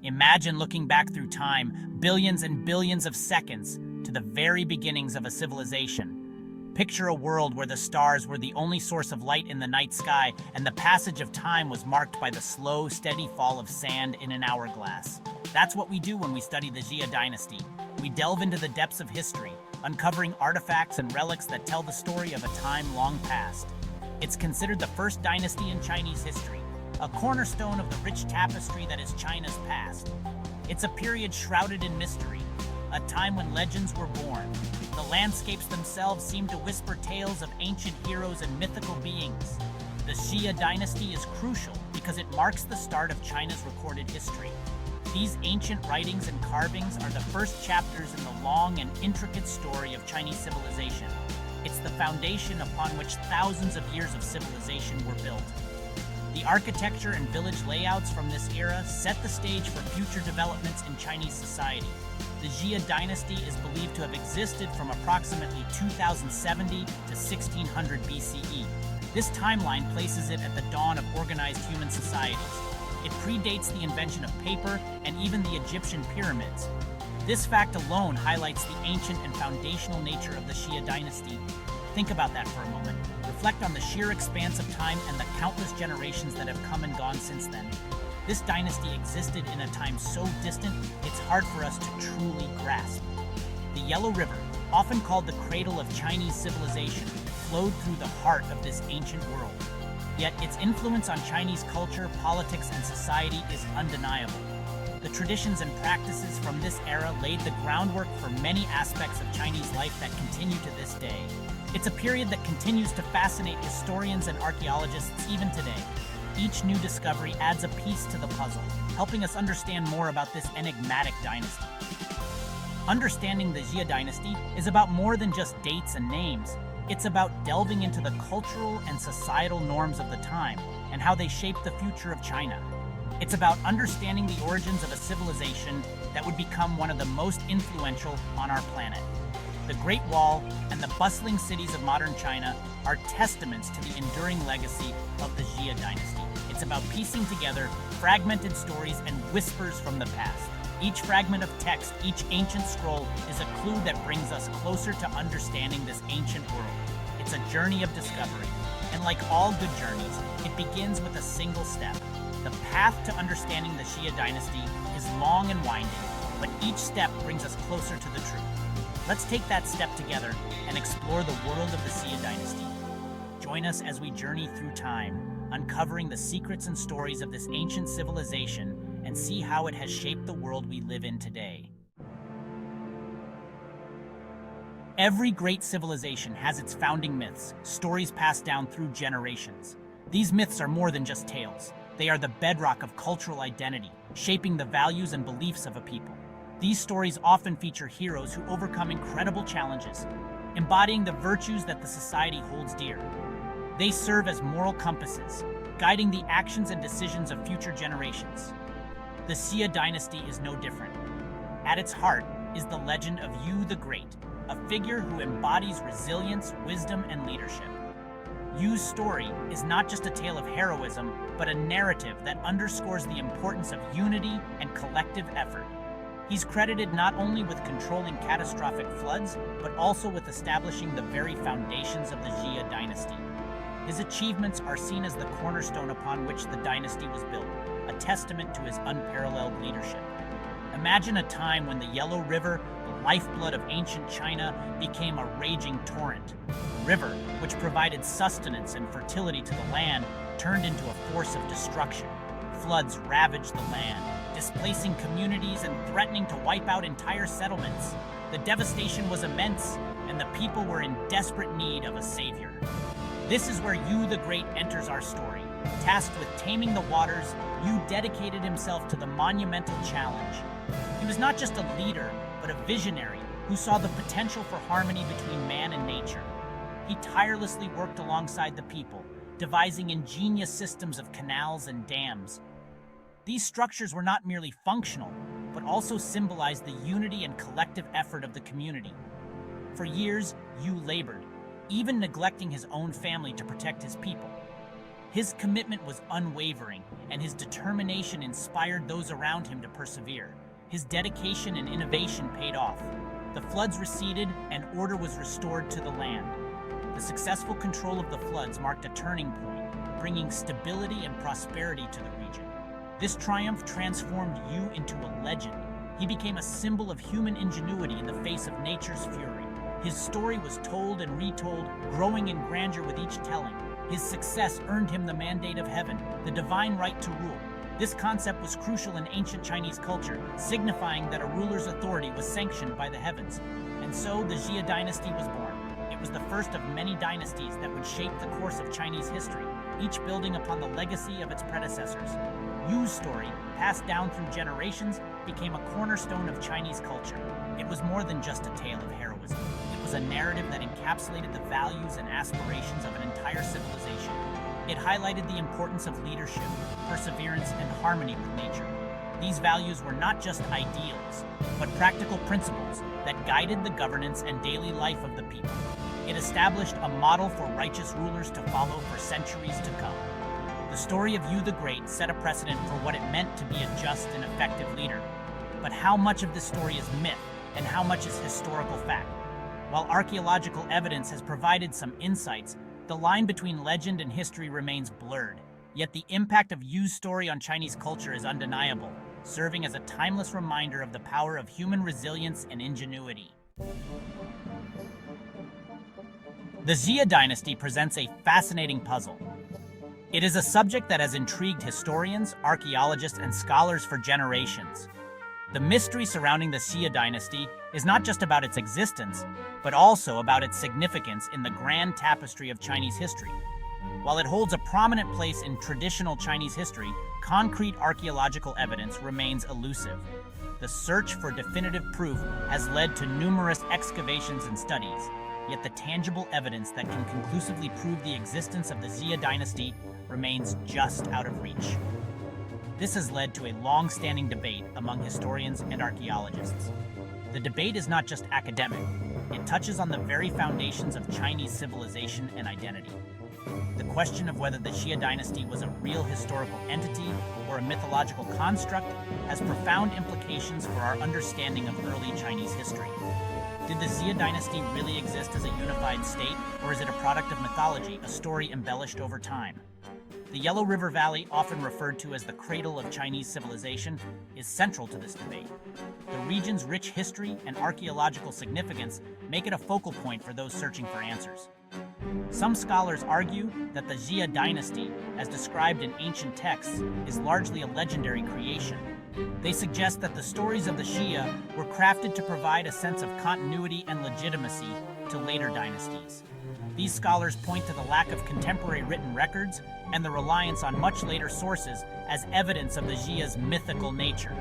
Imagine looking back through time, billions and billions of seconds, to the very beginnings of a civilization. Picture a world where the stars were the only source of light in the night sky, and the passage of time was marked by the slow, steady fall of sand in an hourglass. That's what we do when we study the Xia Dynasty. We delve into the depths of history, uncovering artifacts and relics that tell the story of a time long past. It's considered the first dynasty in Chinese history, a cornerstone of the rich tapestry that is China's past. It's a period shrouded in mystery, a time when legends were born. The landscapes themselves seem to whisper tales of ancient heroes and mythical beings. The Xia Dynasty is crucial because it marks the start of China's recorded history. These ancient writings and carvings are the first chapters in the long and intricate story of Chinese civilization. It's the foundation upon which thousands of years of civilization were built. The architecture and village layouts from this era set the stage for future developments in Chinese society. The Xia Dynasty is believed to have existed from approximately 2070 to 1600 BCE. This timeline places it at the dawn of organized human societies. It predates the invention of paper and even the Egyptian pyramids. This fact alone highlights the ancient and foundational nature of the Xia Dynasty. Think about that for a moment. Reflect on the sheer expanse of time and the countless generations that have come and gone since then. This dynasty existed in a time so distant, it's hard for us to truly grasp. The Yellow River, often called the cradle of Chinese civilization, flowed through the heart of this ancient world. Yet its influence on Chinese culture, politics, and society is undeniable. The traditions and practices from this era laid the groundwork for many aspects of Chinese life that continue to this day. It's a period that continues to fascinate historians and archaeologists even today. Each new discovery adds a piece to the puzzle, helping us understand more about this enigmatic dynasty. Understanding the Xia Dynasty is about more than just dates and names. It's about delving into the cultural and societal norms of the time and how they shaped the future of China. It's about understanding the origins of a civilization that would become one of the most influential on our planet. The Great Wall and the bustling cities of modern China are testaments to the enduring legacy of the Xia Dynasty. It's about piecing together fragmented stories and whispers from the past. Each fragment of text, each ancient scroll, is a clue that brings us closer to understanding this ancient world. It's a journey of discovery, and like all good journeys, it begins with a single step. The path to understanding the Xia Dynasty is long and winding, but each step brings us closer to the truth. Let's take that step together and explore the world of the Xia Dynasty. Join us as we journey through time, uncovering the secrets and stories of this ancient civilization and see how it has shaped the world we live in today. Every great civilization has its founding myths, stories passed down through generations. These myths are more than just tales. They are the bedrock of cultural identity, shaping the values and beliefs of a people. These stories often feature heroes who overcome incredible challenges, embodying the virtues that the society holds dear. They serve as moral compasses, guiding the actions and decisions of future generations. The Xia Dynasty is no different. At its heart is the legend of Yu the Great, a figure who embodies resilience, wisdom, and leadership. Yu's story is not just a tale of heroism, but a narrative that underscores the importance of unity and collective effort. He's credited not only with controlling catastrophic floods, but also with establishing the very foundations of the Xia Dynasty. His achievements are seen as the cornerstone upon which the dynasty was built, a testament to his unparalleled leadership. Imagine a time when the Yellow River, the lifeblood of ancient China, became a raging torrent. The river, which provided sustenance and fertility to the land, turned into a force of destruction. Floods ravaged the land, displacing communities and threatening to wipe out entire settlements. The devastation was immense, and the people were in desperate need of a savior. This is where Yu the Great enters our story. Tasked with taming the waters, Yu dedicated himself to the monumental challenge. He was not just a leader, but a visionary who saw the potential for harmony between man and nature. He tirelessly worked alongside the people, devising ingenious systems of canals and dams. These structures were not merely functional, but also symbolized the unity and collective effort of the community. For years, Yu labored, even neglecting his own family to protect his people. His commitment was unwavering, and his determination inspired those around him to persevere. His dedication and innovation paid off. The floods receded, and order was restored to the land. The successful control of the floods marked a turning point, bringing stability and prosperity to the region. This triumph transformed Yu into a legend. He became a symbol of human ingenuity in the face of nature's fury. His story was told and retold, growing in grandeur with each telling. His success earned him the mandate of heaven, the divine right to rule. This concept was crucial in ancient Chinese culture, signifying that a ruler's authority was sanctioned by the heavens. And so the Xia Dynasty was born. It was the first of many dynasties that would shape the course of Chinese history, each building upon the legacy of its predecessors. Yu's story, passed down through generations, became a cornerstone of Chinese culture. It was more than just a tale of heroism. It was a narrative that encapsulated the values and aspirations of an entire civilization. It highlighted the importance of leadership, perseverance, and harmony with nature. These values were not just ideals, but practical principles that guided the governance and daily life of the people. It established a model for righteous rulers to follow for centuries to come. The story of Yu the Great set a precedent for what it meant to be a just and effective leader. But how much of this story is myth, and how much is historical fact? While archaeological evidence has provided some insights, the line between legend and history remains blurred. Yet the impact of Yu's story on Chinese culture is undeniable, serving as a timeless reminder of the power of human resilience and ingenuity. The Xia Dynasty presents a fascinating puzzle. It is a subject that has intrigued historians, archaeologists, and scholars for generations. The mystery surrounding the Xia Dynasty is not just about its existence, but also about its significance in the grand tapestry of Chinese history. While it holds a prominent place in traditional Chinese history, concrete archaeological evidence remains elusive. The search for definitive proof has led to numerous excavations and studies, yet the tangible evidence that can conclusively prove the existence of the Xia Dynasty remains just out of reach. This has led to a long-standing debate among historians and archaeologists. The debate is not just academic, it touches on the very foundations of Chinese civilization and identity. The question of whether the Xia Dynasty was a real historical entity or a mythological construct has profound implications for our understanding of early Chinese history. Did the Xia Dynasty really exist as a unified state, or is it a product of mythology, a story embellished over time? The Yellow River Valley, often referred to as the cradle of Chinese civilization, is central to this debate. The region's rich history and archaeological significance make it a focal point for those searching for answers. Some scholars argue that the Xia Dynasty, as described in ancient texts, is largely a legendary creation. They suggest that the stories of the Xia were crafted to provide a sense of continuity and legitimacy to later dynasties. These scholars point to the lack of contemporary written records and the reliance on much later sources as evidence of the Xia's mythical nature.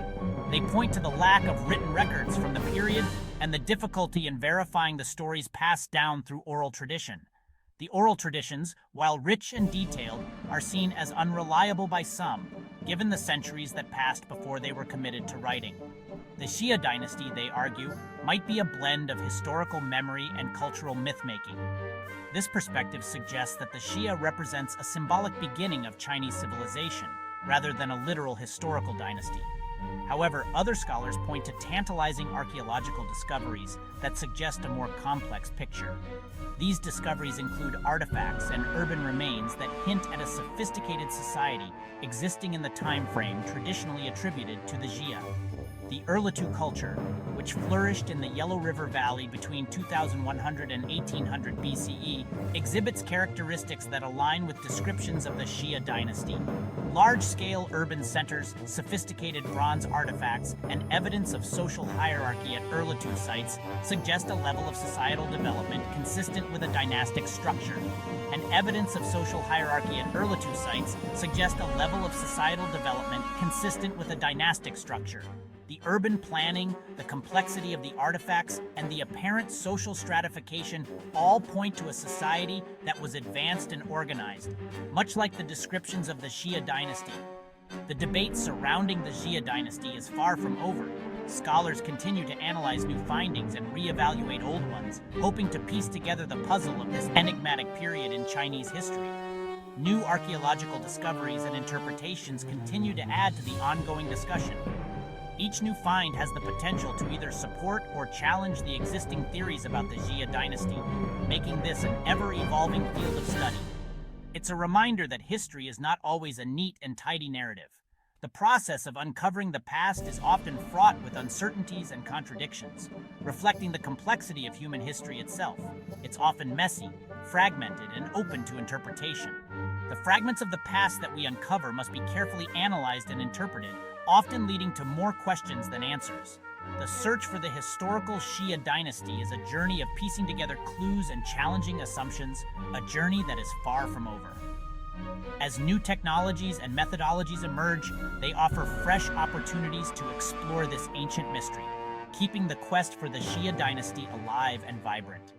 They point to the lack of written records from the period and the difficulty in verifying the stories passed down through oral tradition. The oral traditions, while rich and detailed, are seen as unreliable by some, given the centuries that passed before they were committed to writing. The Xia Dynasty, they argue, might be a blend of historical memory and cultural myth-making. This perspective suggests that the Xia represents a symbolic beginning of Chinese civilization, rather than a literal historical dynasty. However, other scholars point to tantalizing archaeological discoveries that suggest a more complex picture. These discoveries include artifacts and urban remains that hint at a sophisticated society existing in the time frame traditionally attributed to the Xia. The Erlitou culture, which flourished in the Yellow River Valley between 2100 and 1800 BCE, exhibits characteristics that align with descriptions of the Xia Dynasty. Large-scale urban centers, sophisticated bronze artifacts, and evidence of social hierarchy at Erlitou sites suggest a level of societal development consistent with a dynastic structure. And evidence of social hierarchy at Erlitou sites suggest a level of societal development consistent with a dynastic structure. The urban planning, the complexity of the artifacts, and the apparent social stratification all point to a society that was advanced and organized, much like the descriptions of the Xia Dynasty. The debate surrounding the Xia Dynasty is far from over. Scholars continue to analyze new findings and reevaluate old ones, hoping to piece together the puzzle of this enigmatic period in Chinese history. New archaeological discoveries and interpretations continue to add to the ongoing discussion. Each new find has the potential to either support or challenge the existing theories about the Xia Dynasty, making this an ever-evolving field of study. It's a reminder that history is not always a neat and tidy narrative. The process of uncovering the past is often fraught with uncertainties and contradictions, reflecting the complexity of human history itself. It's often messy, fragmented, and open to interpretation. The fragments of the past that we uncover must be carefully analyzed and interpreted, often leading to more questions than answers. The search for the historical Xia dynasty is a journey of piecing together clues and challenging assumptions, a journey that is far from over. As new technologies and methodologies emerge, they offer fresh opportunities to explore this ancient mystery, keeping the quest for the Xia dynasty alive and vibrant.